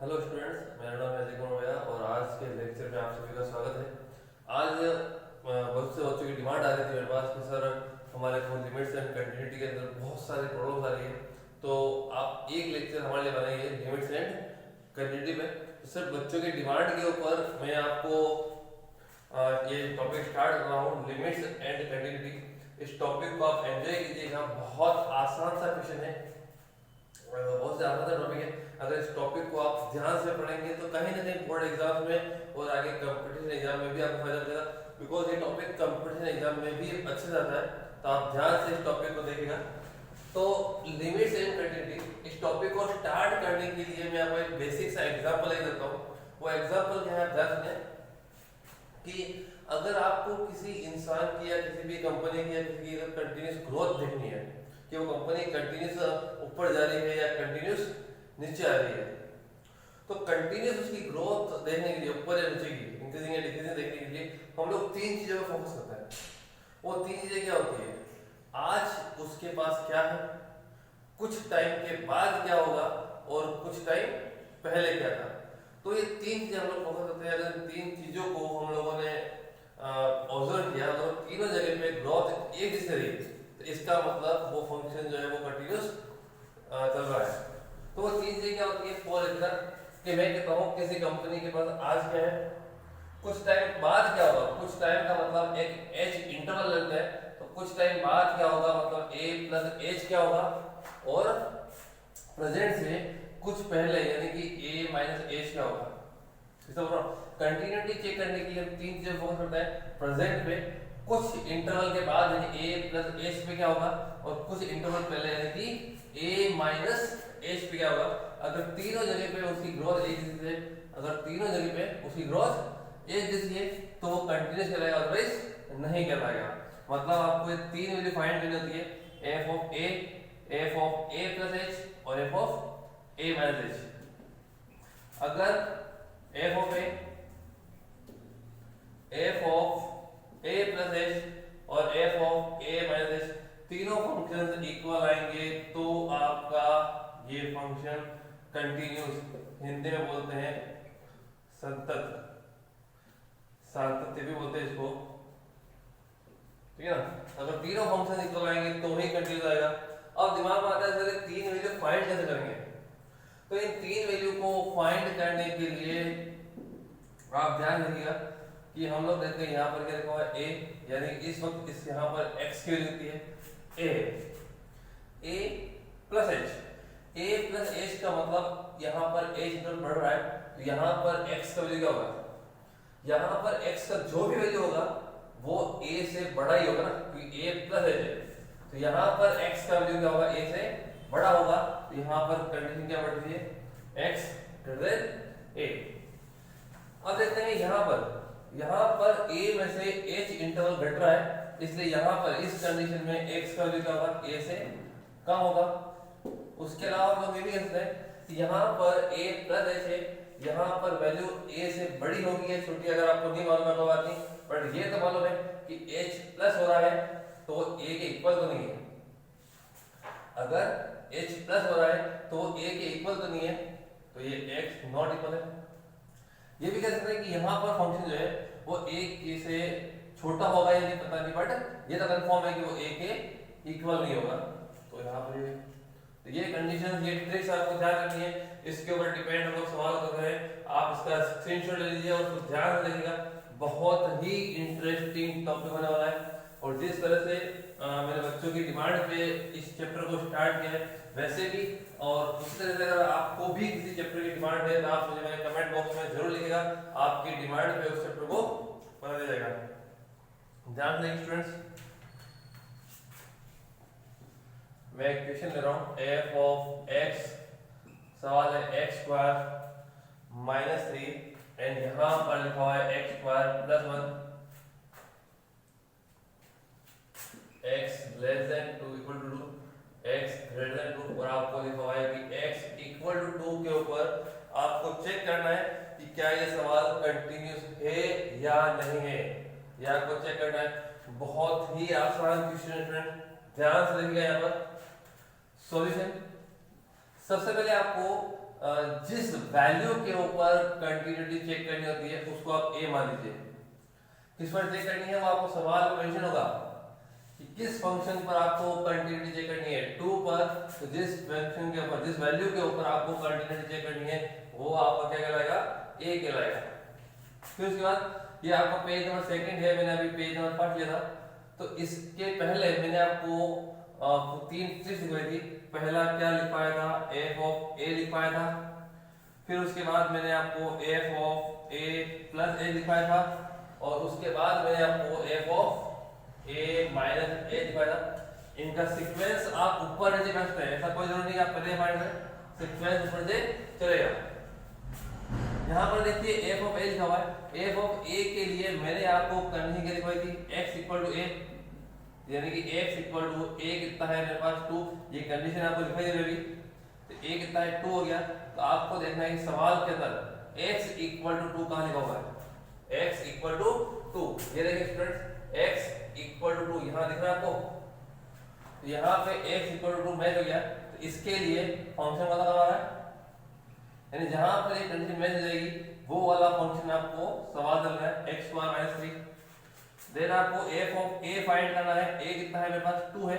Hello students, मेरा नाम है अजय कुमार भैया और आज के लेक्चर में आप सभी का स्वागत है। आज बहुत से बच्चों की डिमांड आ रही थी मेरे पास कि सर हमारे को लिमिट्स एंड कंटिन्यूटी के अंदर बहुत सारे प्रॉब्लम्स आ रही है, तो आप एक लेक्चर हमारे लिए बनाइए लिमिट्स एंड कंटिन्यूटी पे। तो सर बच्चों की डिमांड के ऊपर मैं आपको ये टॉपिक स्टार्ट कर रहा हूँ, लिमिट्स एंड कंटिन्यूटी। इस टॉपिक को आप एंजॉय कीजिएगा, बहुत आसान सा क्वेश्चन है, बहुत से आसान सा टॉपिक है। अगर इस टॉपिक को आप ध्यान से पढ़ेंगे तो कहीं ना कहीं बोर्ड एग्जाम में और आगे कंपटीशन एग्जाम में भी आपको फायदा मिलेगा, बिकॉज ये टॉपिक कंपटीशन एग्जाम में भी अच्छे से आता है। तो आप ध्यान से इस टॉपिक को देखिएगा। तो लिमिट्स एंड कंटिन्यूटी, इस टॉपिक को स्टार्ट करने के लिए मैं आपको एक बेसिक सा एग्जांपल ले देता हूँ। वो एग्जांपल क्या है आप ध्यान सुनिए कि अगर आपको किसी इंसान की या किसी भी कंपनी की या किसी की अगर कंटिन्यूस ग्रोथ देखनी है कि वो कंपनी कंटिन्यूस ऊपर जा रही है या कंटिन्यूस नीचे आ रही है, तो कंटिन्यूस उसकी ग्रोथ देखने के लिए ऊपर या नीचे की इंक्रीजिंग या डिक्रीजिंग देखने के लिए हम लोग तीन चीजों पर फोकस करते हैं। वो तीन चीजें क्या होती है? आज उसके पास क्या है, कुछ टाइम के बाद क्या होगा और कुछ टाइम पहले क्या था। तो ये तीन चीजें हम लोग फोकस करते हैं। अगर इन तीन चीजों को हम लोगों ने ऑब्जर्व किया तो तीनों जगह पे ग्रोथ एक जैसे रही, तो इसका मतलब वो फंक्शन जो है वो कंटिन्यूस चल रहा है। तो वो तीन चीजें क्या होती है? फॉर एग्जाम्पल कि मैं कहता हूँ किसी कंपनी के पास आज क्या है, कुछ टाइम बाद क्या होगा। कुछ टाइम का मतलब एक एज इंटरवल लगता है, तो कुछ टाइम बाद क्या होगा मतलब ए प्लस एज क्या होगा, और प्रेजेंट से कुछ पहले यानी कि ए माइनस एज क्या होगा। कंटिन्यूटी चेक करने के लिए हम तीन चीजें फोकस करते हैं। प्रेजेंट पे कुछ इंटरवल के बाद यानी ए प्लस एज पे क्या होगा, और कुछ इंटरवल पहले यानी कि ए माइनस एज पे क्या होगा। अगर तीनों जगह पे उसकी ग्रोथ एक जैसी है, अगर तीनों जगह पे उसकी ग्रोथ एक जैसी है तो वो कंटिन्यूस कहलाएगा, अदरवाइज नहीं कहलाएगा। मतलब आपको ये तीन वैल्यू फाइंड करनी होती है, F of A, F of A plus H और F of A minus H. अगर F of A, F of A plus H और F of A minus H तीनों फंक्शंस इक्वल आएंगे तो आपका ये फंक्शन कंटिन्यूस, हिंदी में बोलते हैं संतत, सातत्य भी बोलते हैं इसको, ठीक है ना। अगर तीनों फंक्शन इक्वल आएंगे तो ही कंटिन्यूस आएगा। अब दिमाग में आता है सर तीन वैल्यू फाइंड कैसे करेंगे? तो इन तीन वैल्यू को फाइंड करने के लिए आप ध्यान रखिएगा कि हम लोग देखते हैं यहाँ पर क्या लिखा हुआ है ए, यानी इस वक्त इस यहाँ पर x की वैल्यू होती है ए प्लस एच। ए प्लस एच का मतलब यहाँ पर एच इंटरवल बढ़ रहा है, तो यहाँ पर x का वैल्यू क्या होगा, यहाँ पर x का जो भी वैल्यू होगा वो a से बड़ा ही होगा ना, क्योंकि a प्लस एच है। तो यहाँ पर x का वैल्यू क्या होगा, a से बड़ा होगा, तो यहाँ पर कंडीशन क्या बढ़ रही है, x ग्रेटर देन a। अब देखते हैं यहाँ पर a में से h इंटरवल घट रहा है, इसलिए यहाँ पर इस कंडीशन में x का वैल्यू क्या होगा, a से कम होगा। उसके अलावा हम लोग ये भी कह सकते हैं कि यहाँ पर a प्लस h है, यहाँ पर वैल्यू a से बड़ी होगी या छोटी, अगर आपको नहीं मालूम है कोई बात नहीं, बट ये तो मालूम है कि h प्लस हो रहा है तो वो a के इक्वल तो नहीं है। अगर h प्लस हो रहा है तो वो a के इक्वल तो नहीं है, तो ये x नॉट इक्वल है। ये भी कह सकते हैं कि यहाँ पर फंक्शन जो है वो a के से छोटा होगा या नहीं पता नहीं, बट ये तो कंफर्म है कि वो a के इक्वल नहीं होगा। तो यहाँ पर तो ये कंडीशन, ये ट्रिक्स आपको ध्यान रखनी है, इसके ऊपर डिपेंड हम लोग सवाल कर रहे हैं। आप इसका स्क्रीनशॉट ले लीजिए और उसको ध्यान से देखिएगा, बहुत ही इंटरेस्टिंग टॉपिक होने वाला है। और जिस तरह से मेरे बच्चों की डिमांड पे इस चैप्टर को स्टार्ट किया है वैसे भी, और उसी तरह से अगर आपको भी किसी चैप्टर की डिमांड है तो आप मुझे मेरे कमेंट बॉक्स में जरूर लिखिएगा, आपकी डिमांड पे उस चैप्टर को बना दिया जाएगा। ध्यान दें स्टूडेंट्स, मैं एक क्वेश्चन ले रहा हूँ, एफ ऑफ एक्स, सवाल है एक्स स्क्वायर माइनस 3 एंड यहाँ पर लिखा हुआ है x square plus 1, x less than 2 equal to 2, x greater than 2, और आपको लिखा हुआ है कि एक्स इक्वल टू 2 के ऊपर आपको चेक करना है कि क्या ये सवाल कंटिन्यूस है या नहीं है, यह आपको चेक करना है। बहुत ही आसान क्वेश्चन स्टूडेंट, ध्यान से देखिएगा यहाँ पर। सॉल्यूशन, सबसे पहले आपको जिस वैल्यू के ऊपर कंटिन्यूटी चेक करनी होती है उसको आप ए मान लीजिए। किस पर चेक करनी है वो आपको सवाल में मेंशन होगा कि किस फंक्शन पर आपको कंटिन्यूटी चेक करनी है। 2 पर तो जिस फंक्शन के ऊपर जिस वैल्यू के ऊपर आपको कंटिन्यूटी चेक करनी है वो आपका क्या कहलाएगा, ए कहलाएगा। फिर उसके बाद ये आपका पेज नंबर सेकंड है, मैंने अभी पेज नंबर पढ़ लिया था। तो इसके पहले मैंने आपको 3 ट्रिक्स दिखाई थी। पहला क्या लिख पाया था, एफ ऑफ ए लिख पाया था। फिर उसके बाद मैंने आपको एफ ऑफ ए प्लस ए दिखाया था और उसके बाद मैंने आपको एफ ऑफ ए माइनस ए दिखाया था। इनका सीक्वेंस आप ऊपर नीचे कर सकते हैं, ऐसा कोई जरूरी नहीं आप पहले पढ़ लें, सीक्वेंस ऊपर से चलेगा। यहाँ पर देखिए एफ ऑफ ए लिखा हुआ है। एफ ऑफ ए के लिए मैंने आपको कंडीशन क्या दिखाई थी, x इक्वल टू ए, यानी कि x इक्वल टू ए कितना है मेरे पास 2, ये कंडीशन आपको दिखाई दे रही है। तो a कितना है 2 हो गया। तो आपको देखना है कि सवाल के अंदर x इक्वल टू 2 कहाँ लिखा हुआ है, x इक्वल टू 2। ये देखिए स्टूडेंट्स x इक्वल टू 2 यहाँ दिख रहा है आपको। तो यहाँ पे x इक्वल टू 2 मैच हो गया। तो इसके लिए फंक्शन वाला कहाँ है, यानी जहां पर ये कंडीशन मैच हो जाएगी वो वाला फंक्शन आपको सवाल चल रहा है x स्क्वायर माइनस 3। देन आपको f ऑफ a फाइंड करना है। a कितना है मेरे पास 2 है,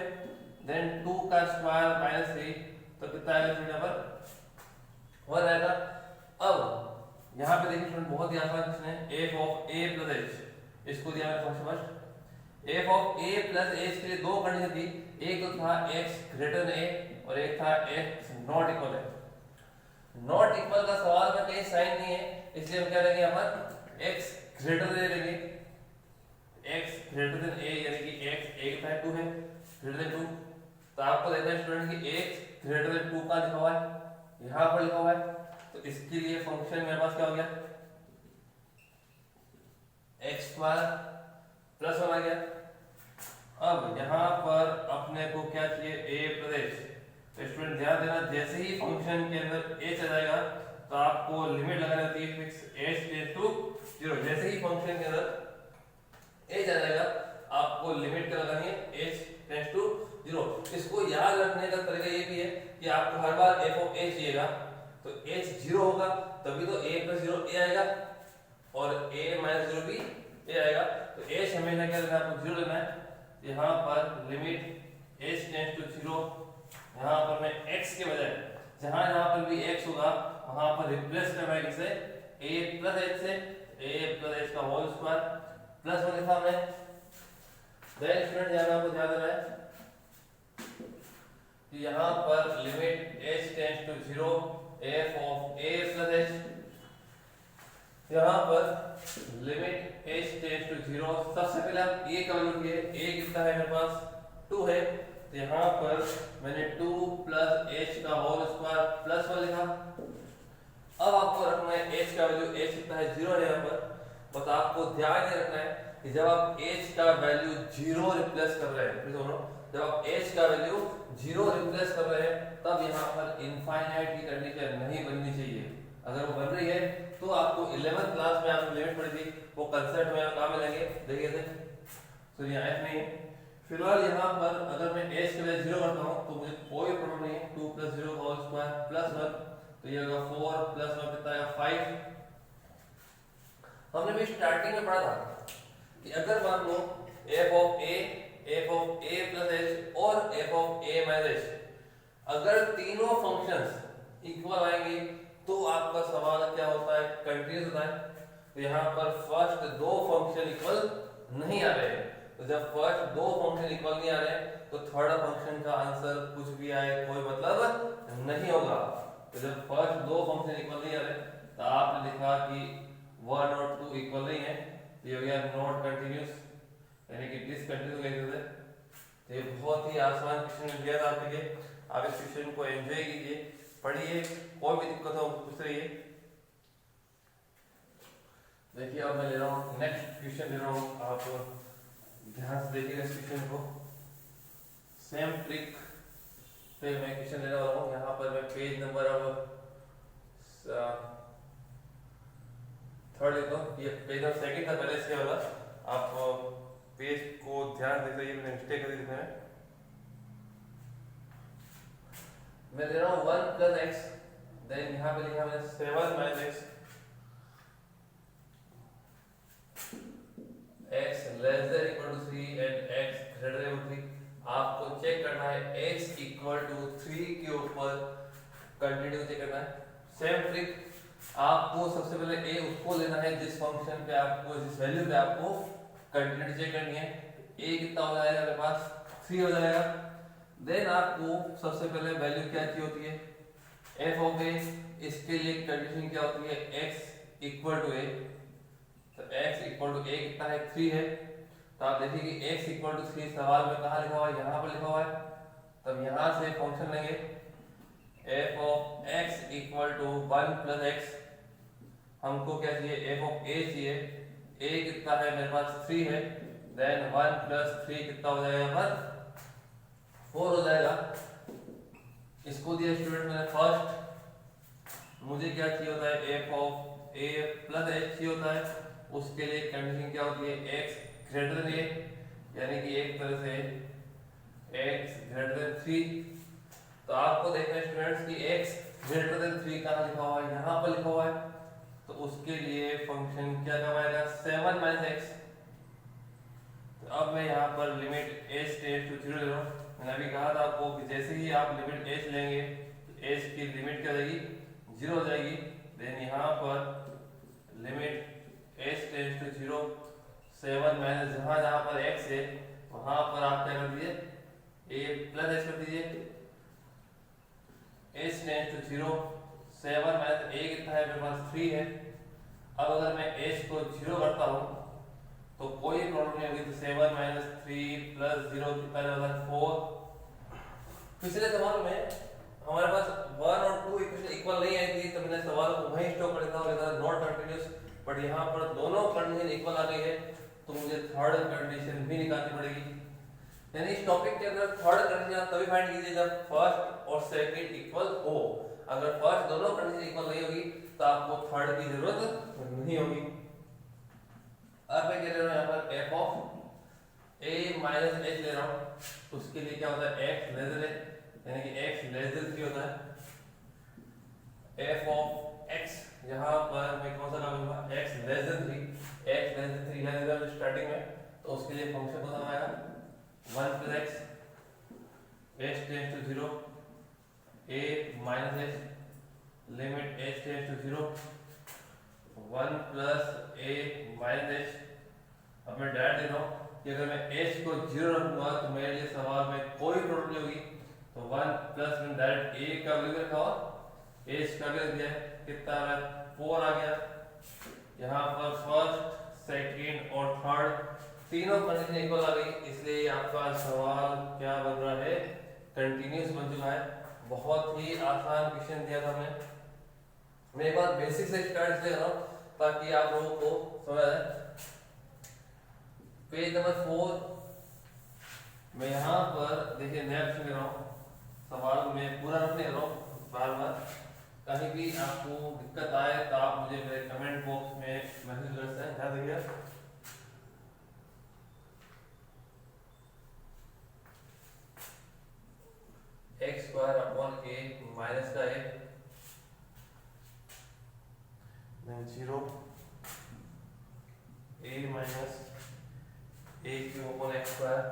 देन 2 का स्क्वायर माइनस 3 तो कितना आएगा स्टूडेंट, यहाँ पर 1 आएगा। अब यहाँ पे देखिए स्टूडेंट बहुत ही आसान क्वेश्चन है, f of a plus h, इसको दिया है function first. f of a plus h के लिए दो कंडीशन थी, एक तो था x ग्रेटर देन a और एक था x नॉट इक्वल है। नॉट इक्वल का सवाल में कहीं साइन नहीं है, इसलिए हम क्या लेंगे यहाँ पर x ग्रेटर दे देंगे, x ग्रेटर देन a, यानी कि x a कितना है 2 है, ग्रेटर देन 2। तो आपको देखना है स्टूडेंट कि x ग्रेटर देन 2 का लिखा हुआ है, यहाँ पर लिखा हुआ है। तो इसके लिए फंक्शन मेरे पास क्या हो गया, x स्क्वायर प्लस 1 आ गया। अब यहाँ पर अपने को क्या चाहिए, a प्लस h। तो स्टूडेंट ध्यान देना, जैसे ही फंक्शन के अंदर h आ जाएगा तो आपको लिमिट लगानी होती है फिक्स, h टेंड्स टू 0। जैसे ही फंक्शन के अंदर h आ जाएगा आपको लिमिट क्या लगानी है, h टेंड्स टू 0। इसको याद रखने का तरीका ये भी है कि आपको हर बार f ऑफ a चाहिएगा, तो h 0 होगा तभी तो a प्लस 0 a आएगा और a माइनस 0 भी a आएगा। तो h हमेशा क्या लेना है, आपको 0 लेना है। यहाँ पर लिमिट h टेंड्स टू 0, यहाँ पर मैं x के बजाय जहां यहाँ पर भी x होगा वहां पर रिप्लेस करना है किसे, a प्लस h से, a प्लस h का होल स्क्वायर प्लस 1 लिखा हमने। देन स्टूडेंट यहाँ आपको ध्यान देना है कि यहाँ पर limit h tends to 0 f of a plus h, यहाँ पर लिमिट h टेंड्स टू 0। सबसे पहले आप a का वैल्यू लिए, a कितना है मेरे पास 2 है, तो यहाँ पर मैंने 2 प्लस h का होल स्क्वायर प्लस 1 लिखा। अब आपको रखना है h का वैल्यू, h कितना है 0 है यहाँ पर। बस आपको ध्यान ये रखना है कि जब आप h का वैल्यू 0 रिप्लेस कर रहे हैं, सुनो, जब आप h का वैल्यू 0 रिप्लेस कर रहे हैं तब यहाँ पर इनफाइनाइट की कंडीशन नहीं बननी चाहिए। अगर वो बन रही है तो आपको 11th क्लास में आपको लिमिट पड़ी थी, वो कंसेप्ट में कहाँ मिलेंगे देखिए थे। तो यहाँ f नहीं है। फिलहाल यहाँ पर अगर मैं h के लिए 0 करता हूँ तो मुझे कोई प्रॉब्लम नहीं है, 2 प्लस 0 का होल स्क्वायर प्लस 1, तो ये होगा 4 प्लस 1 कितना आएगा 5। हमने भी स्टार्टिंग में पढ़ा था कि अगर मान लो f of a plus h और f of a minus h, अगर तीनों फंक्शंस इक्वल आएंगे तो आपका सवाल क्या होता है, कंटीन्यूअस होता है। तो यहाँ पर फर्स्ट दो फंक्शन इक्वल नहीं आ रहे हैं, तो जब फर्स्ट दो फंक्शन इक्वल नहीं आ रहे तो थर्ड फंक्शन का आंसर कुछ भी आए कोई मतलब नहीं होगा। तो जब फर्स्ट दो फंक्शन इक्वल नहीं आ रहे तो आपने लिखा कि 1 और 2 इक्वल नहीं है, तो ये हो गया नॉट कंटिन्यूअस, यानी कि डिसकंटिन्यूअस कह देते हैं। तो ये बहुत ही आसान क्वेश्चन दिया था आपके लिए, आप इस क्वेश्चन को एंजॉय कीजिए, पढ़िए, कोई भी दिक्कत हो पूछ रही है। देखिए अब मैं ले रहा हूँ नेक्स्ट क्वेश्चन ले रहा हूँ, आप ध्यान से देखिएगा इस क्वेश्चन को। सेम ट्रिक पे मैं क्वेश्चन लेने वाला हूँ। यहाँ पर मैं पेज नंबर अब थर्ड लेता हूँ, ये पेज नंबर सेकंड था पहले इसके वाला, आप पेज को ध्यान देते रहिए, मैंने मिस्टेक कर दी लिखने में। मैं ले रहा हूँ 1 प्लस एक्स देन यहाँ पे लिखा मैंने 7 minus x less than equal to 3 and x greater than 3। आपको चेक करना है x इक्वल टू 3 के ऊपर कंटिन्यू चेक करना है। सेम ट्रिक, आपको सबसे पहले a उसको लेना है जिस फंक्शन पे आपको, जिस वैल्यू पे आपको कंटिन्यूटी चेक करनी है। a कितना हो जाएगा मेरे पास 3 हो जाएगा। देन आपको सबसे पहले वैल्यू क्या चाहिए होती है f ऑफ a, इसके लिए कंडीशन क्या होती है x इक्वल टू a। तो x इक्वल टू a कितना है 3 है। तो आप देखिए कि x इक्वल टू 3 सवाल में कहाँ लिखा हुआ है, यहाँ पर लिखा हुआ है। तब यहाँ से फंक्शन लेंगे f of x equal to 1 plus x। हमको क्या चाहिए f ऑफ a चाहिए, a कितना है मेरे पास 3 है। देन 1 प्लस 3 कितना हो जाएगा 4 हो जाएगा। इसको दिया स्टूडेंट मैंने फर्स्ट, मुझे क्या चाहिए होता है f of a plus h चाहिए होता है। उसके लिए कंडीशन क्या होती है x ग्रेटर देन a, यानी कि एक तरह से x ग्रेटर देन 3। तो आपको देखना है स्टूडेंट्स कि x ग्रेटर देन 3 कहाँ लिखा हुआ है, यहाँ पर लिखा हुआ है। तो उसके लिए फंक्शन क्या करवाएगा 7 माइनस x। तो अब मैं यहाँ पर लिमिट h टेंड्स टू 0 ले रहा हूँ। मैंने अभी कहा था आपको कि जैसे ही आप लिमिट h लेंगे तो h की लिमिट क्या हो जाएगी 0 हो जाएगी। देन यहाँ पर limit h tends to 0, 7 minus जहाँ पर x है वहाँ पर आप क्या कर दीजिए a प्लस h कर दीजिए। h tends to 0, 7 minus a कितना है मेरे पास 3 है। अब अगर मैं h को 0 करता हूँ तो कोई प्रॉब्लम नहीं होगी। तो 7 माइनस 3 प्लस 0 कितना होगा 4। पिछले सवाल में हमारे पास 1 और 2 इक्वेशन इक्वल नहीं आई थी, तो मैंने सवाल को वहीं स्टॉप कर दिया था नॉट कंटीन्यूअस। बट यहाँ पर दोनों कंडीशन इक्वल आ गई है तो मुझे थर्ड कंडीशन भी निकालनी पड़ेगी। यानी इस टॉपिक के अंदर थर्ड कंडीशन आप तभी फाइंड कीजिए जब फर्स्ट और सेकंड इक्वल हो। अगर फर्स्ट दोनों कंडीशन इक्वल नहीं होगी तो आपको थर्ड की जरूरत नहीं होगी। अब मैं क्या ले रहा हूँ यहाँ पर f of a minus h ले रहा हूँ। उसके लिए क्या होता है x लेस देन, यानी कि x लेस देन 3 होता है। f ऑफ x यहाँ पर मैं कौन सा डालूंगा x less then 3, x less then 3 है जब स्टार्टिंग में, तो उसके लिए फंक्शन कौन सा आएगा 1 plus x, h tends to 0, a minus h, limit h tends to 0, 1 plus a minus h। अब मैं डायरेक्ट दे रहा हूँ कि अगर मैं h को 0 रखूंगा तो मेरे लिए सवाल में कोई प्रॉब्लम नहीं होगी। तो 1 प्लस में डायरेक्ट a का वैल्यू रखा और h का वैल्यू दिया है, कितना आ रहा है 4 आ गया। यहाँ पर फर्स्ट सेकंड और थर्ड तीनों कंडीशन इक्वल आ गई, इसलिए आपका सवाल क्या बन रहा है कंटीन्यूअस बन चुका है। बहुत ही आसान क्वेश्चन दिया था हमने। मैं एक बार बेसिक से स्टार्ट ले रहा हूँ ताकि आप लोगों को समझ आए। पेज नंबर 4 मैं यहाँ पर देखिए नया क्वेश्चन ले रहा हूँ। सवाल में पूरा रख ले रहा हूँ, बार बार कहीं भी आपको दिक्कत आए तो आप मुझे मेरे कमेंट बॉक्स में मैसेज कर सकते हैं। ध्यान देखिए x square upon a minus का a, then 0 a minus a cube upon x square,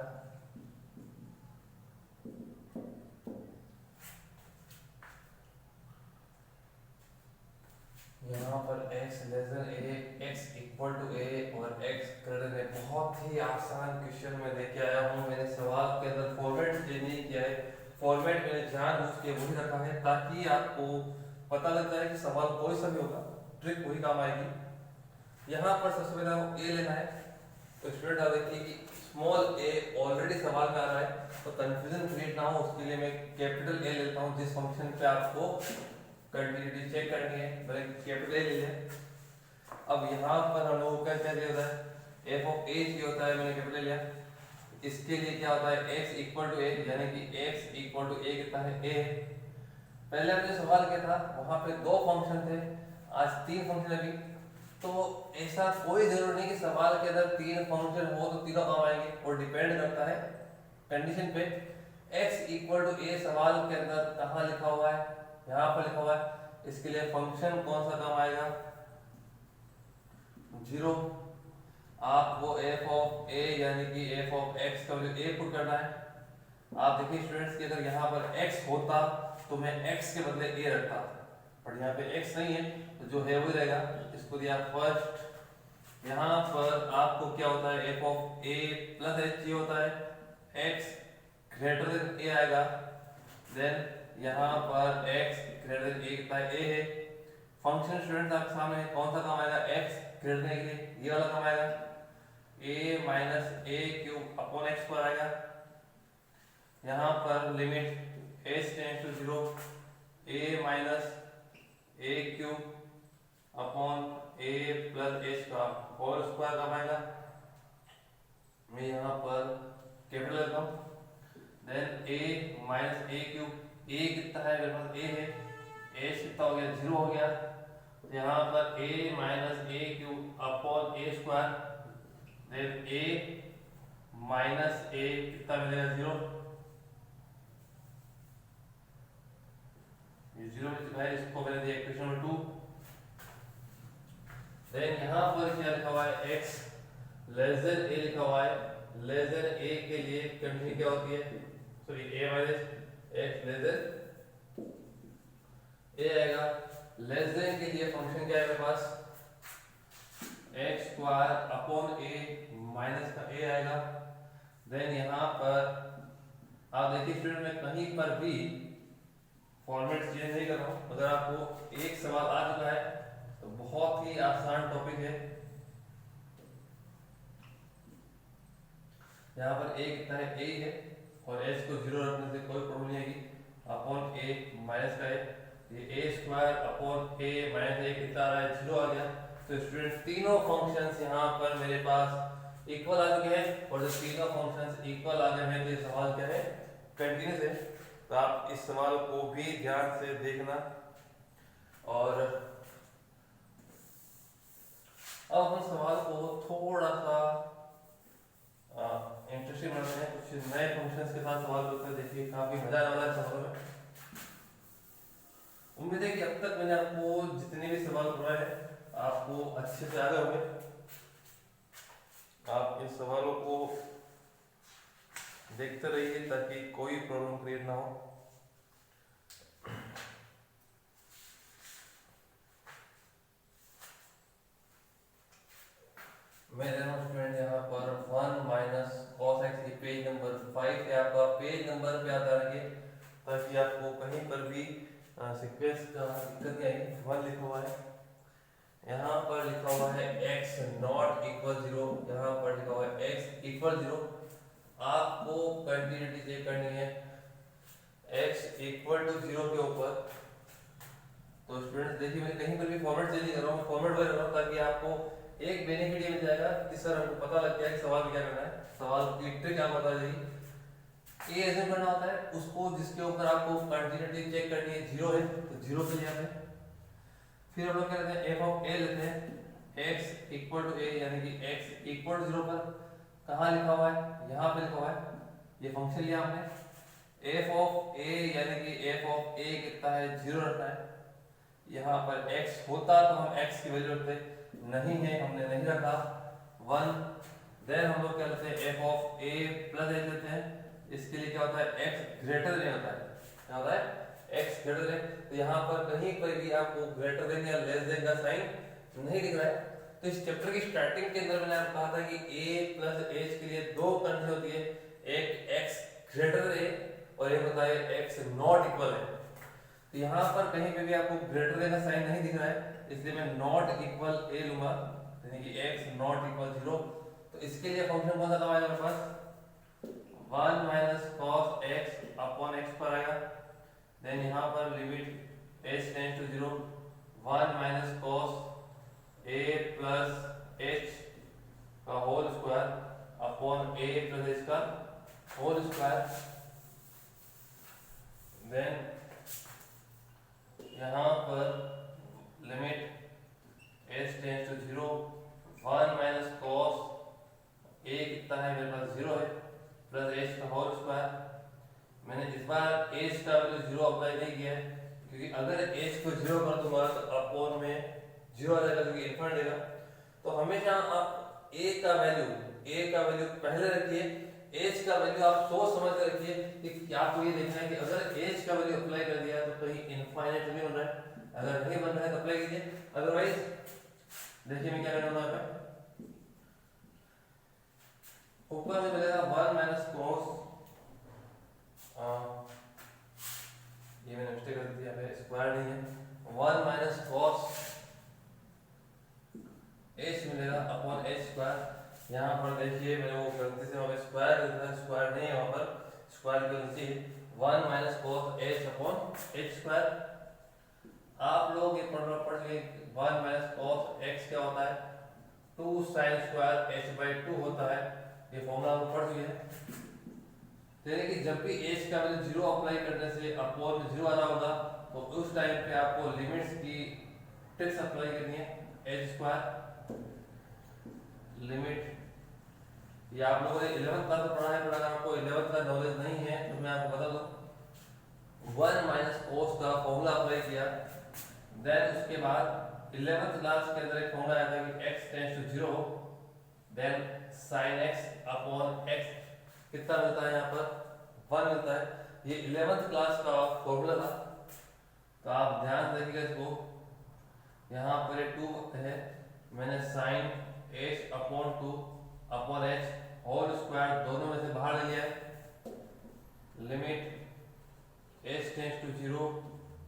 यहाँ पर x less than a, x equal to a और x ग्रेटर देन। बहुत ही आसान क्वेश्चन मैं लेके आया हूँ। मैंने सवाल के अंदर फॉर्मेट चेंज नहीं किया है, फॉर्मेट मैंने जानबूझ के वही रखा है ताकि आपको पता लग जाए कि सवाल कोई सा भी होगा ट्रिक वही काम आएगी। यहाँ पर सबसे पहले a लेना है, तो स्टूडेंट आप देखिए कि स्मॉल a ऑलरेडी सवाल में आ रहा है, तो कंफ्यूजन क्रिएट ना हो उसके लिए मैं कैपिटल A लेता हूँ। जिस फंक्शन पे आपको कंटिन्यूटी चेक करनी है मैंने कैपिटल A ले लिया। अब यहाँ पर हम लोगों का क्या होता है f ऑफ a चाहिए होता है, मैंने कैपिटल लिया। इसके लिए क्या होता है x इक्वल टू a, यानी कि x इक्वल टू a कितना है a। पहले हमने सवाल किया था वहां पे 2 फंक्शन थे, आज 3 फंक्शन अभी। तो ऐसा कोई जरूरी नहीं कि सवाल के अंदर 3 फंक्शन हो तो तीनों काम आएंगे, और डिपेंड करता है कंडीशन पे। x इक्वल टू a सवाल के अंदर कहाँ लिखा हुआ है, यहाँ पर लिखा हुआ है। इसके लिए फंक्शन कौन सा काम आएगा, 0। आपको एफ ऑफ ए यानी कि एफ ऑफ एक्स का वैल्यू ए पुट करना है। आप देखिए स्टूडेंट्स कि अगर यहाँ पर x होता तो मैं x के बदले a रखता, पर यहाँ पे x नहीं है तो जो है वही रहेगा। इसको दिया फर्स्ट, यहाँ पर आपको क्या होता है, f of a plus h ये होता है, x ग्रेटर देन a आएगा। देन यहाँ पर x ग्रेटर देन a कितना है, a है। फंक्शन स्टूडेंट्स आपके सामने कौन सा काम आएगा, x ग्रेटर देन के लिए ये वाला काम आएगा, a minus a cube upon x पर आएगा। यहाँ पर limit h tends to 0 a minus a cube upon a plus h का होल स्क्वायर कब आएगा, मैं यहाँ पर कैपिटल लेता हूँ। Then a minus a cube, a कितना है मेरे पास, a है, h कितना हो गया, 0 हो गया। यहाँ पर a minus a cube upon a square, then a minus a कितना मिलेगा, 0। ये 0 मिल चुका है, इसको मैंने दिया इक्वेशन नंबर 2। देन यहाँ पर क्या लिखा हुआ है, x लेस देन a लिखा हुआ है। लेस देन a के लिए कंडीशन क्या होती है, sorry a minus x less than a आएगा। लेस देन के लिए फंक्शन क्या है मेरे पास, x square upon a minus का a आएगा। देन यहाँ पर आप देखिए स्टूडेंट में कहीं पर भी फॉर्मेट चेंज नहीं कर रहा हूँ। अगर आपको एक सवाल आ चुका है तो बहुत ही आसान टॉपिक है। यहाँ पर a कितना है, a है, और h को 0 रखने से कोई प्रॉब्लम नहीं आएगी। अपॉन a माइनस का है, ये a square upon a minus a कितना आ रहा है, 0 आ गया। तो स्टूडेंट तीनों फंक्शंस यहाँ पर मेरे पास इक्वल आ चुके हैं, और जब तीनों फंक्शंस इक्वल आ गए हैं तो ये सवाल क्या है, कंटिन्यूस है। तो आप इस सवाल को भी ध्यान से देखना। और अब हम सवाल को थोड़ा सा इंटरेस्टिंग बनाते हैं, कुछ नए फंक्शंस के साथ सवाल करते हैं। देखिए काफी मजा आने वाला है सवाल में। उम्मीद है कि अब तक मैंने आपको जितने भी सवाल कराए हैं आपको अच्छे से आ गए होंगे। आप इन सवालों को देखते रहिए ताकि कोई प्रॉब्लम क्रिएट ना हो। मैं दे रहा हूँ स्टूडेंट यहाँ पर 1 माइनस कॉस एक्स की पेज नंबर 5 है। आपका पेज नंबर पे आता रहिए ताकि आपको कहीं पर भी सीक्वेंस का दिक्कत नहीं आएगी। 1 लिखा हुआ है, यहाँ पर लिखा हुआ है x नॉट इक्वल 0, यहाँ पर लिखा हुआ है x इक्वल 0। आपको कंटिन्यूटी चेक करनी है x इक्वल टू 0 के ऊपर। तो स्टूडेंट्स देखिए मैं कहीं पर भी फॉर्मेट चेंज नहीं कर रहा हूँ, फॉर्मेट कर रहा हूँ ताकि आपको एक बेनिफिट ये मिल जाएगा कि सर हमको पता लग गया कि सवाल में क्या करना है, सवाल की ट्रिक क्या बता जाएगी। ये ऐसे करना होता है उसको जिसके ऊपर आपको कंटिन्यूटी चेक करनी है, 0 है तो 0 पे ले आते हैं। फिर हम लोग क्या करते हैं, f ऑफ a लेते हैं, x इक्वल टू a यानी कि x इक्वल टू 0 पर कहाँ लिखा हुआ है, यहाँ पे लिखा हुआ है। ये फंक्शन लिया हमने, f ऑफ a यानी कि f ऑफ a कितना है, 0 रखना है। यहाँ पर x होता तो हम x की वैल्यू रखते, नहीं है हमने नहीं रखा 1। देन हम लोग क्या लेते हैं, f of a plus h लेते हैं। इसके लिए क्या होता है, x ग्रेटर देन होता है, क्या होता है, x ग्रेटर देन। तो यहाँ पर कहीं पर भी आपको ग्रेटर देन या लेस देन का साइन नहीं दिख रहा है। तो इस चैप्टर की स्टार्टिंग के अंदर मैंने आपको कहा था कि a प्लस h के लिए दो कंडीशन होती है, एक x ग्रेटर देन और एक होता है x नॉट इक्वल है। तो यहाँ पर कहीं पे भी आपको ग्रेटर देन का साइन नहीं दिख रहा है, इसलिए मैं नॉट इक्वल a लूंगा, यानी कि x नॉट इक्वल 0। तो इसके लिए फंक्शन कौन सा आएगा मेरे पास, 1 minus cos x upon x पर आएगा। देन यहाँ पर limit h tends to 0, 1 minus cos a plus h का whole square upon a plus h का होल स्क्वायर। देन यहाँ पर limit h tends to 0, 1 minus cos a कितना है मेरे पास 0 है, प्लस h का होल स्क्वायर। मैंने इस बार h का वैल्यू 0 अप्लाई नहीं किया है क्योंकि अगर h को 0 कर जीरो आ जाएगा क्योंकि इन्फिनिट देगा। तो हमेशा आप ए का वैल्यू पहले रखिए, एच का वैल्यू आप सोच समझ कर रखिए कि आपको ये देखना है कि अगर एच का वैल्यू अप्लाई कर दिया तो कहीं इनफाइनाइट नहीं बन रहा है, अगर नहीं बन रहा है तो अप्लाई कीजिए, अदरवाइज देखिए मैं क्या करना है, ऊपर में मिलेगा 1 माइनस कॉस, ये मैंने मिस्टेक कर दी, यहाँ पे स्क्वायर नहीं है, 1 माइनस कॉस एच मिलेगा अपॉन एच स्क्वायर। यहाँ पर देखिए मैंने वो गलती से वहाँ पे स्क्वायर लिखा है, स्क्वायर नहीं है वहाँ पर, स्क्वायर के नीचे 1 minus cos H upon H square. आप लोग ये पढ़ लिए 1 माइनस कॉस एक्स क्या होता है, 2 साइन स्क्वायर एच बाई 2 होता है, ये फॉर्मूला हम पढ़ चुके हैं। यानी कि जब भी एच का वैल्यू जीरो अप्लाई करने से अपॉन जीरो आ रहा होगा तो उस टाइम पे आपको लिमिट्स की ट्रिक्स अप्लाई करनी है। एच स्क्वायर लिमिट, ये आप लोगों ने 11th क्लास में पढ़ा है, पर अगर आपको 11th का नॉलेज नहीं है तो मैं आपको बता दूं, 1 माइनस कोस का फॉर्मूला अप्लाई किया, देन उसके बाद 11th क्लास के अंदर एक फॉर्मूला आया था कि x tends to 0, then sin x upon x कितना मिलता है, यहाँ पर 1 मिलता है। ये 11th क्लास का फॉर्मूला था, तो आप ध्यान रखिएगा इसको। यहाँ पर 2 है, मैंने sin h upon 2 upon h whole square दोनों में से बाहर ले लिया, लिमिट h टेंड्स टू 0,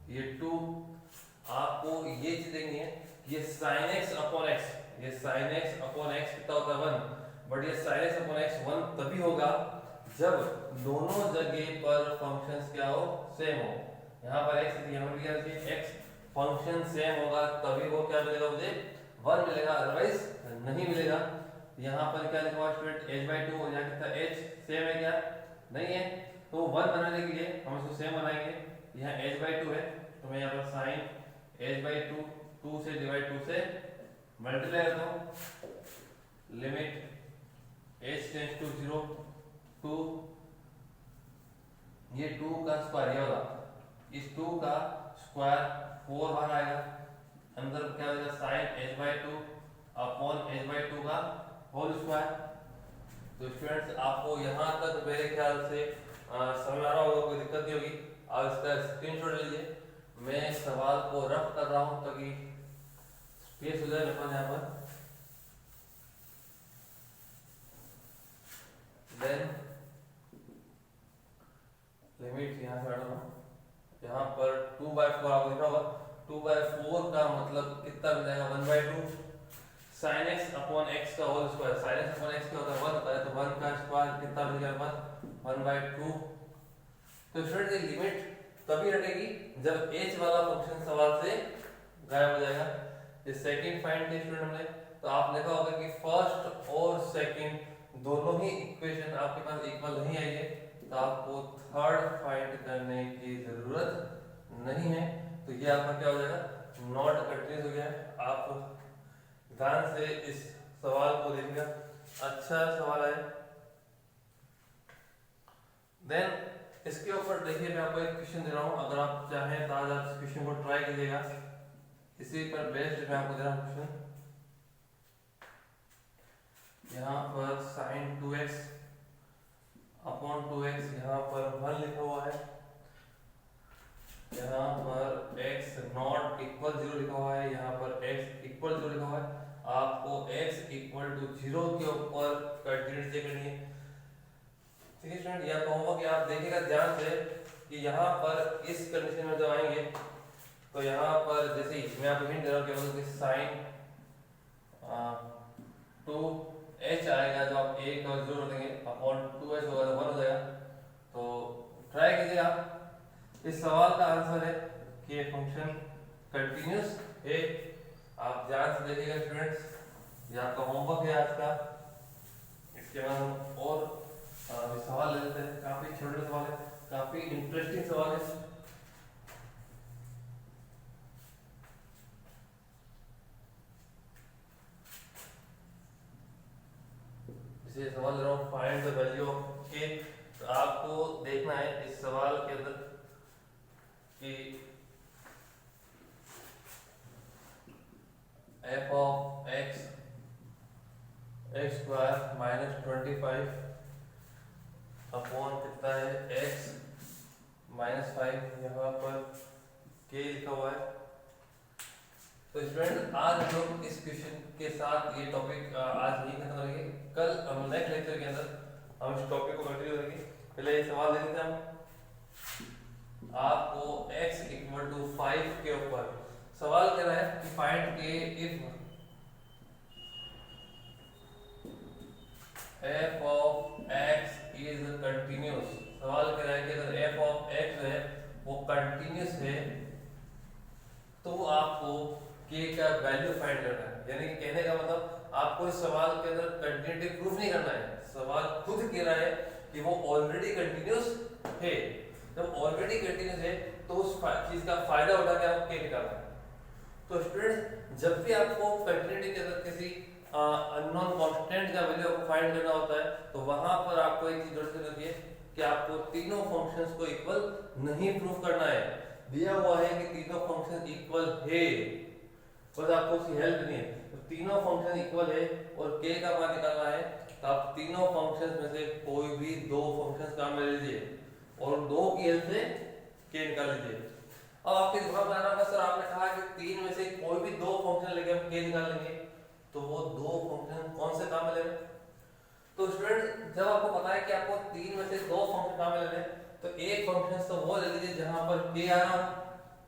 ये 2, आपको ये चीज देखनी है, ये sin x अपॉन x, ये sin x अपॉन x कितना होता है 1, बट ये sin x अपॉन x 1 तभी होगा जब दोनों जगह पर फंक्शंस क्या हो, सेम हो। यहाँ पर x यहाँ पर क्या है, x फंक्शन सेम होगा तभी वो क्या मिलेगा, मुझे 1 मिलेगा, अदरवाइज नहीं मिलेगा। यहाँ पर क्या लिखा हुआ स्टूडेंट, h/2 और यहाँ कितना h सेम है क्या, नहीं है, तो 1 बनाने के लिए हम इसको सेम बनाएंगे, यहाँ h/2 है तो मैं यहाँ पर sin h/2 2 से डिवाइड 2 से मल्टीप्लाई करता हूँ, लिमिट h टेंड्स टू 0 2, ये 2 का स्क्वायर ये होगा, इस 2 का स्क्वायर 4 बाहर आएगा, अंदर क्या हो जाएगा sin h/2 अपॉन h/2 का होल स्क्वायर। तो स्टूडेंट्स आपको यहाँ तक मेरे ख्याल से समझ आ रहा होगा, कोई दिक्कत नहीं होगी। आप इसका स्क्रीनशॉट लीजिए, मैं सवाल को रफ कर रहा हूँ ताकि स्पेस हो जाए मेरे पास यहाँ पर। देन लिमिट यहाँ से हटाना, यहाँ पर 2/4 आपको लिखा होगा, 2/4 का मतलब कितना मिल जाएगा 1/2 sin x अपॉन x का whole square, sin x upon x क्या होता है 1 होता है, तो 1 का स्क्वायर कितना मिल गया 1/2। तो स्टूडेंट ये लिमिट तभी हटेगी जब h वाला फंक्शन सवाल से गायब हो जाएगा। ये सेकंड फाइंड किया स्टूडेंट हमने, तो आप लिखा होगा कि फर्स्ट और सेकंड दोनों ही इक्वेशन आपके पास इक्वल नहीं आई है, तो आपको थर्ड फाइंड करने की जरूरत नहीं है। तो ये आपका क्या हो जाएगा, नॉट कंटिन्यूस हो गया। आप ध्यान से इस सवाल को देखिएगा, अच्छा सवाल है। देन इसके ऊपर देखिए मैं आपको एक क्वेश्चन दे रहा हूँ, अगर आप चाहें तो आज आप इस क्वेश्चन को ट्राई कीजिएगा, इसी पर बेस्ड मैं आपको दे रहा हूँ क्वेश्चन। यहाँ पर sin 2x अपॉन 2x, यहाँ पर 1 लिखा हुआ है, यहाँ पर x नॉट इक्वल 0 लिखा हुआ है, यहाँ पर x इक्वल 0 लिखा हुआ है। आपको x इक्वल टू 0 के ऊपर कंटीन्यूटी चेक करनी है, ठीक है स्टूडेंट। यहाँ कहूँगा कि आप देखिएगा ध्यान से कि यहाँ पर इस कंडीशन में जब आएंगे तो यहाँ पर जैसे ही मैं आपको हिंट दे रहा हूँ कि sin 2h आएगा, जो आप 1 और 0 देंगे अपॉन 2h होगा तो 1 हो जाएगा। तो ट्राई कीजिएगा। इस सवाल का आंसर है कि ये फंक्शन कंटिन्यूस है। आप ध्यान से देखिएगा स्टूडेंट्स, ये आपका होमवर्क है आज का। इसके बाद हम और सवाल ले लेते हैं, काफी छोटे सवाल है, काफी इंटरेस्टिंग सवाल है। इसे सवाल ले रहा हूँ, find the value of k। तो आपको देखना है इस सवाल के अंदर कि F of x x square minus 25 upon कितना है एक्स माइनस 5, यहाँ पर के लिखा हुआ है। तो स्टूडेंट आज हम लोग इस क्वेश्चन के साथ ये टॉपिक आज यही खत्म करेंगे। कल हम नेक्स्ट लेक्चर के अंदर हम इस टॉपिक को कंटिन्यू करेंगे। पहले ये सवाल देते हैं हम आपको x इक्वल टू 5 के ऊपर सवाल कह रहा है कि फाइंड के if f of x is continuous. सवाल कह रहा है कि अगर f ऑफ x है वो कंटिन्यूअस है तो आपको k का वैल्यू फाइंड करना है। यानी कि कहने का मतलब आपको इस सवाल के अंदर कंटिन्यूटी प्रूफ नहीं करना है। सवाल खुद कह रहा है कि वो ऑलरेडी कंटिन्यूअस है। जब ऑलरेडी कंटिन्यूअस है तो उस चीज का फायदा उठा के आपको k निकालना है। तो स्टूडेंट्स जब भी आपको कंटिन्यूटी के अंदर किसी अननोन कांस्टेंट का वैल्यू आपको फाइंड करना होता है तो वहां पर आपको एक चीज नोट करनी है कि आपको तीनों फंक्शंस को इक्वल नहीं प्रूफ करना है। दिया हुआ है कि तीनों फंक्शन इक्वल है, बस आपको उसकी हेल्प नहीं है। तो तीनों फंक्शन इक्वल है और k का मान निकालना है तो आप तीनों फंक्शंस में से कोई भी दो फंक्शंस काम ले लीजिए और दो की हेल्प से k निकाल लीजिए। अब आपके दिमाग में आना होगा सर आपने कहा कि तीन में से कोई भी दो फंक्शन लेके हम k निकाल लेंगे, तो वो दो फंक्शन कौन से काम में ले रहे हैं? तो स्टूडेंट जब आपको पता है कि आपको तीन में से दो फंक्शन काम में लेने हैं तो एक फंक्शन तो वो ले लीजिए जहां पर k आ रहा हो,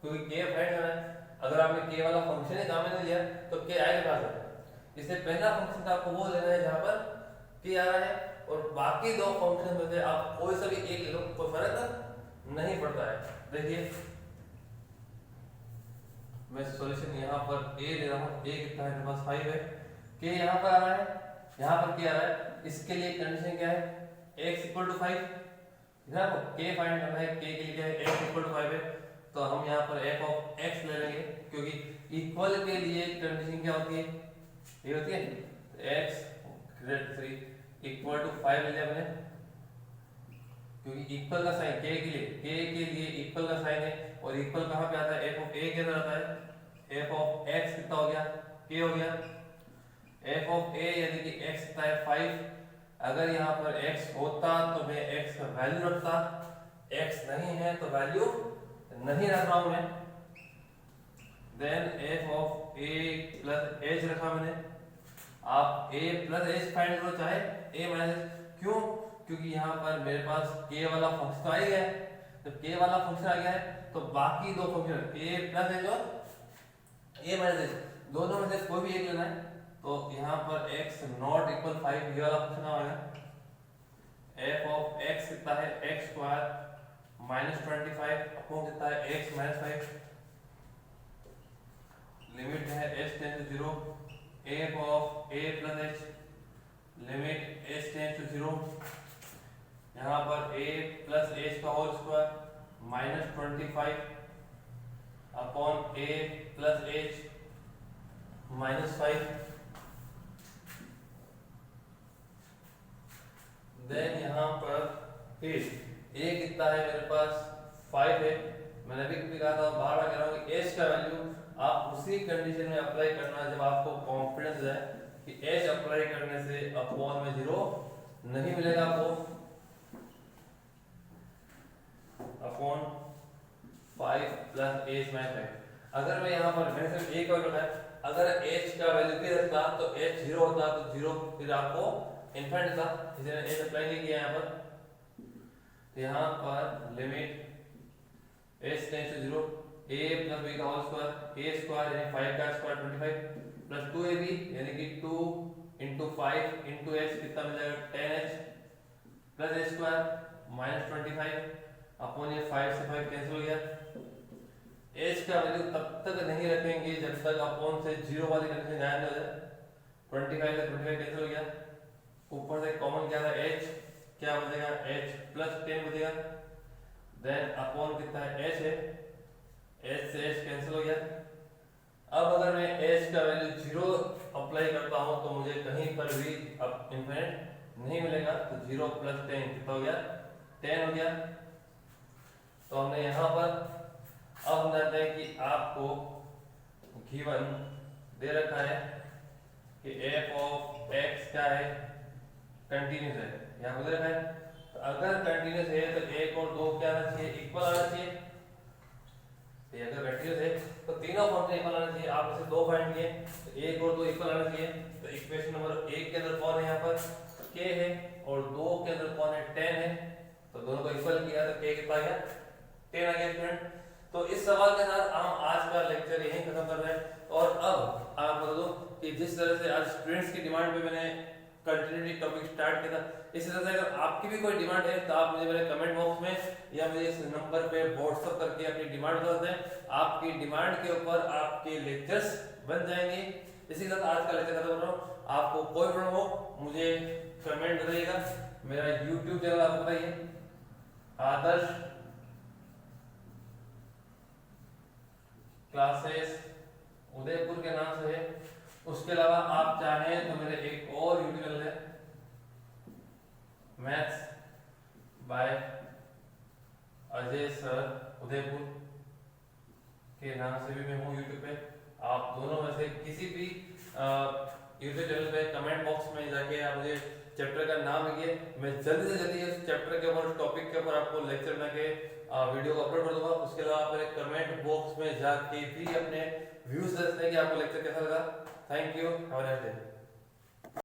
क्योंकि k फाइंड करना है। अगर आपने k वाला फंक्शन ही काम में नहीं लिया तो k आएगा कहां से? इसलिए पहला फंक्शन आपको वो लेना है जहां पर k आ रहा है और बाकी दो फंक्शन में से आप कोई सा भी एक ले लो, कोई फर्क नहीं पड़ता है। देखिए मैं सॉल्यूशन यहाँ पर a ले रहा हूँ, a कितना है मेरे पास 5 है, k यहाँ पर आ रहा है, यहाँ पर k आ रहा है। इसके लिए कंडीशन क्या है? x equal to 5। देखो k फाइंड करना है, k के लिए क्या है? x इक्वल टू 5 है। तो हम यहाँ पर f ऑफ x ले लेंगे क्योंकि इक्वल के लिए कंडीशन क्या होती है? ये होती है x ग्रेटर 3 इक्वल टू 5 ले लिया मैंने, क्योंकि इक्वल का साइन k के लिए इक्वल का साइन है और इक्वल कहाँ पे आता है? f ऑफ a के अंदर आता है। f ऑफ x कितना हो गया? k हो गया। f ऑफ a यानी कि x कितना है? 5। अगर यहाँ पर x होता तो मैं x का वैल्यू रखता, x नहीं है तो वैल्यू नहीं रख रहा हूं मैं। Then f of a plus h रखा मैंने। आप a प्लस h फाइंड करो चाहे a माइनस h, क्यों? क्योंकि यहाँ पर मेरे पास k वाला फंक्शन आ गया है। जब k वाला फंक्शन आ गया है तो बाकी दो फंक्शन a प्लस h और a माइनस h दोनों में से कोई भी एक लेना है। तो यहाँ पर x नॉट इक्वल 5 ये वाला फंक्शन आएगा। f ऑफ x कितना है? x स्क्वायर माइनस 25 अपॉन कितना है? x minus 5। लिमिट है h tend to 0 f of a plus h limit h tend to 0। यहाँ पर a प्लस h का whole square minus 25 upon a plus h minus 5। Then यहाँ पर फिर a कितना है मेरे पास? 5 है। मैंने भी कहा था, बार बार कह रहा हूँ कि h का वैल्यू आप उसी कंडीशन में अप्लाई करना जब आपको कॉन्फिडेंस है कि h अप्लाई करने से अपॉन में 0 नहीं मिलेगा आपको। Upon 5 plus h minus 5। अगर मैं यहाँ पर मैंने सिर्फ एक और रखा है, अगर h का वैल्यू भी रखता तो h 0 होता तो 0 फिर आपको इनफाइनाइट था, इसलिए h अप्लाई नहीं किया यहाँ पर। यहाँ पर limit h tends to 0 a plus b का होल स्क्वायर a स्क्वायर यानी 5 का स्क्वायर 25 प्लस 2ab यानी कि 2 into 5 into h कितना मिल जाएगा? 10h plus h square minus 25 upon ये 5 से 5 कैंसिल हो गया। h का वैल्यू तब तक नहीं रखेंगे जब तक अपॉन से 0 वाली कंडीशन गायब न हो जाए। 25 से 25 कैंसिल हो गया, ऊपर से कॉमन क्या था? h क्या बचेगा? h प्लस 10 बचेगा। देन अपॉन कितना है? h है, h से h कैंसिल हो गया। अब अगर मैं h का वैल्यू 0 अप्लाई करता हूं तो मुझे कहीं पर भी अब इनफिनिट नहीं मिलेगा। तो 0 प्लस 10 कितना हो गया? 10 हो गया। तो हमने यहाँ पर अब हम जानते हैं कि आपको गिवन दे रखा है कि f ऑफ x क्या है, कंटिन्यूस है, यहाँ पर दे रखा है। तो अगर कंटिन्यूस है तो 1 और 2 क्या आना चाहिए, इक्वल आना चाहिए। ये अगर कंटिन्यूस है तो तीनों फंक्शन इक्वल आना चाहिए। आप इसे 2 फाइंड किए तो 1 और 2 इक्वल आना चाहिए। तो इक्वेशन नंबर 1 के अंदर कौन है, यहाँ पर k है, और 2 के अंदर कौन है, 10 है। तो दोनों को इक्वल किया तो k कितना आ गया, 10 आ गया स्टूडेंट। तो इस सवाल के साथ हम आज का लेक्चर यहीं खत्म कर रहे हैं। और अब आप बता दो कि जिस तरह से आज स्टूडेंट्स की डिमांड पे मैंने कंटिन्यूटी टॉपिक स्टार्ट किया था, इसी तरह से अगर आपकी भी कोई डिमांड है तो आप मुझे मेरे कमेंट बॉक्स में या मुझे इस नंबर पे व्हाट्सएप करके अपनी डिमांड बता दें। आपकी डिमांड के ऊपर आपके लेक्चर्स बन जाएंगे। इसी के साथ आज का लेक्चर खत्म कर रहा हूँ। आपको कोई प्रॉब्लम हो मुझे कमेंट करिएगा। मेरा यूट्यूब चैनल आपको बताइए आदर्श क्लासेस उदयपुर के नाम से है। उसके अलावा आप चाहें तो मेरे एक और यूट्यूब चैनल है maths by Ajay sir Udaipur के नाम से भी मैं हूँ यूट्यूब पे। आप दोनों में से किसी भी यूट्यूब चैनल पे कमेंट बॉक्स में जाके आप मुझे चैप्टर का नाम लिखिए। मैं जल्दी से जल्दी इस चैप्टर के ऊपर, टॉपिक के ऊपर आपको लेक्चर बना के वीडियो को अपलोड कर दूंगा। उसके अलावा मेरे कमेंट बॉक्स में जाके भी अपने व्यूज दे सकते हैं कि आपको लेक्चर कैसा लगा। Thank you, have a nice day.